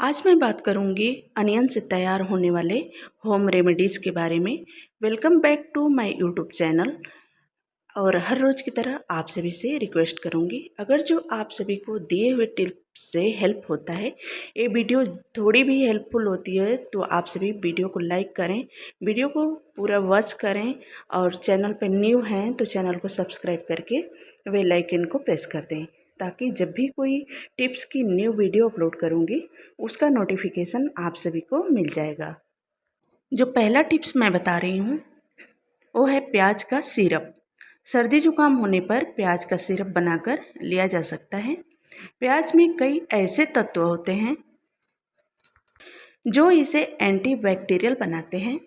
आज मैं बात करूंगी अनियन से तैयार होने वाले होम रेमेडीज़ के बारे में। Welcome back to my YouTube channel. और हर रोज़ की तरह आप सभी से रिक्वेस्ट करूंगी, अगर जो आप सभी को दिए हुए टिप्स से हेल्प होता है, ये वीडियो थोड़ी भी हेल्पफुल होती है, तो आप सभी वीडियो को लाइक करें, वीडियो को पूरा वॉच करें और चैनल पर न्यू हैं तो चैनल को सब्सक्राइब करके बेल आइकन को प्रेस कर दें, ताकि जब भी कोई टिप्स की न्यू वीडियो अपलोड करूंगी उसका नोटिफिकेशन आप सभी को मिल जाएगा। जो पहला टिप्स मैं बता रही हूँ वो है प्याज का सिरप। सर्दी जुकाम होने पर प्याज का सिरप बनाकर लिया जा सकता है। प्याज में कई ऐसे तत्व होते हैं जो इसे एंटीबैक्टीरियल बनाते हैं।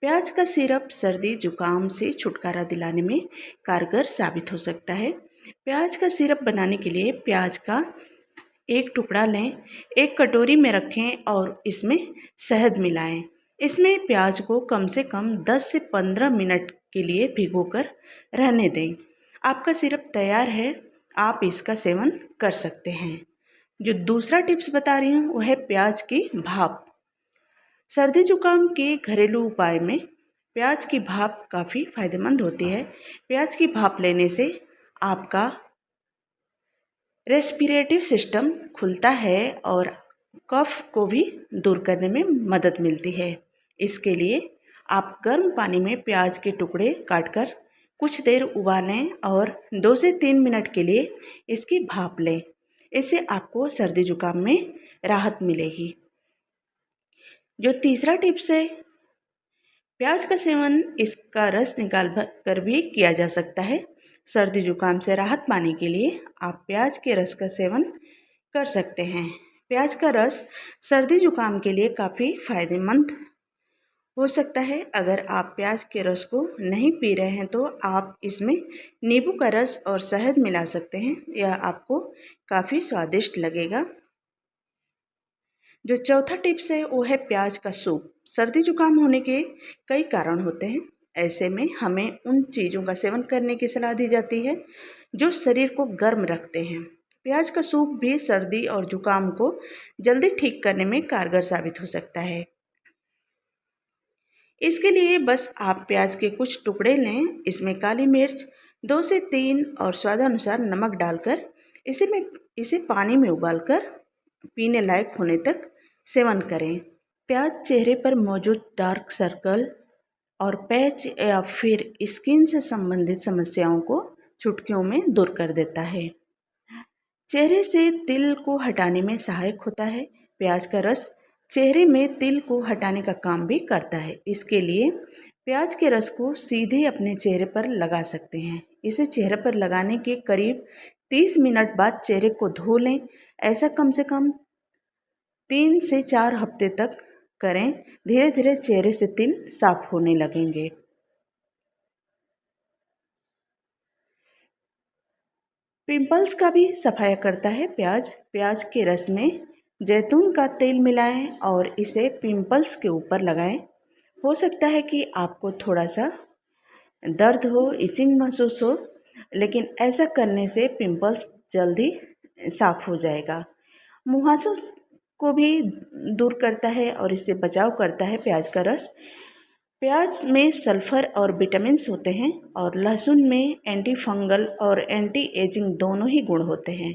प्याज का सिरप सर्दी जुकाम से छुटकारा दिलाने में कारगर साबित हो सकता है। प्याज का सिरप बनाने के लिए प्याज का एक टुकड़ा लें, एक कटोरी में रखें और इसमें शहद मिलाएं। इसमें प्याज को कम से कम 10 से 15 मिनट के लिए भिगोकर रहने दें। आपका सिरप तैयार है, आप इसका सेवन कर सकते हैं। जो दूसरा टिप्स बता रही हूँ वो है प्याज की भाप। सर्दी जुकाम के घरेलू उपाय में प्याज की भाप काफ़ी फायदेमंद होती है। प्याज की भाप लेने से आपका रेस्पिरेटिव सिस्टम खुलता है और कफ को भी दूर करने में मदद मिलती है। इसके लिए आप गर्म पानी में प्याज के टुकड़े काटकर कुछ देर उबालें और 2 से 3 मिनट के लिए इसकी भाप लें। इससे आपको सर्दी जुकाम में राहत मिलेगी। जो तीसरा टिप्स है, प्याज का सेवन इसका रस निकाल कर भी किया जा सकता है। सर्दी जुकाम से राहत पाने के लिए आप प्याज के रस का सेवन कर सकते हैं। प्याज का रस सर्दी जुकाम के लिए काफ़ी फायदेमंद हो सकता है। अगर आप प्याज के रस को नहीं पी रहे हैं तो आप इसमें नींबू का रस और शहद मिला सकते हैं, यह आपको काफ़ी स्वादिष्ट लगेगा। जो चौथा टिप्स है वो है प्याज का सूप। सर्दी जुकाम होने के कई कारण होते हैं, ऐसे में हमें उन चीज़ों का सेवन करने की सलाह दी जाती है जो शरीर को गर्म रखते हैं। प्याज का सूप भी सर्दी और जुकाम को जल्दी ठीक करने में कारगर साबित हो सकता है। इसके लिए बस आप प्याज के कुछ टुकड़े लें, इसमें काली मिर्च 2 से 3 और स्वादानुसार नमक डालकर इसे पानी में उबालकर पीने लायक होने तक सेवन करें। प्याज चेहरे पर मौजूद डार्क सर्कल और पैच या फिर स्किन से संबंधित समस्याओं को चुटकियों में दूर कर देता है। चेहरे से तिल को हटाने में सहायक होता है। प्याज का रस चेहरे में तिल को हटाने का काम भी करता है। इसके लिए प्याज के रस को सीधे अपने चेहरे पर लगा सकते हैं। इसे चेहरे पर लगाने के करीब 30 मिनट बाद चेहरे को धो लें। ऐसा कम से कम 3 से 4 हफ्ते तक करें। धीरे धीरे चेहरे से तिल साफ होने लगेंगे। पिंपल्स का भी सफाया करता है प्याज के रस में जैतून का तेल मिलाएं और इसे पिंपल्स के ऊपर लगाएं। हो सकता है कि आपको थोड़ा सा दर्द हो, इचिंग महसूस हो, लेकिन ऐसा करने से पिंपल्स जल्दी साफ हो जाएगा। मुहासों को भी दूर करता है और इससे बचाव करता है प्याज का रस। प्याज में सल्फर और विटामिन्स होते हैं और लहसुन में एंटी फंगल और एंटी एजिंग दोनों ही गुण होते हैं।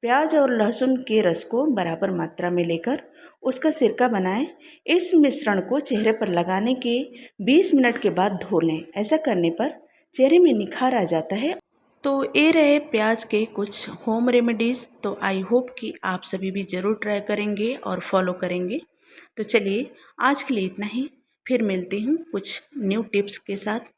प्याज और लहसुन के रस को बराबर मात्रा में लेकर उसका सिरका बनाएं। इस मिश्रण को चेहरे पर लगाने के 20 मिनट के बाद धो लें। ऐसा करने पर चेहरे में निखार आ जाता है। तो ये रहे प्याज के कुछ होम रेमेडीज़। तो आई होप कि आप सभी भी ज़रूर ट्राई करेंगे और फॉलो करेंगे। तो चलिए आज के लिए इतना ही, फिर मिलती हूँ कुछ न्यू टिप्स के साथ।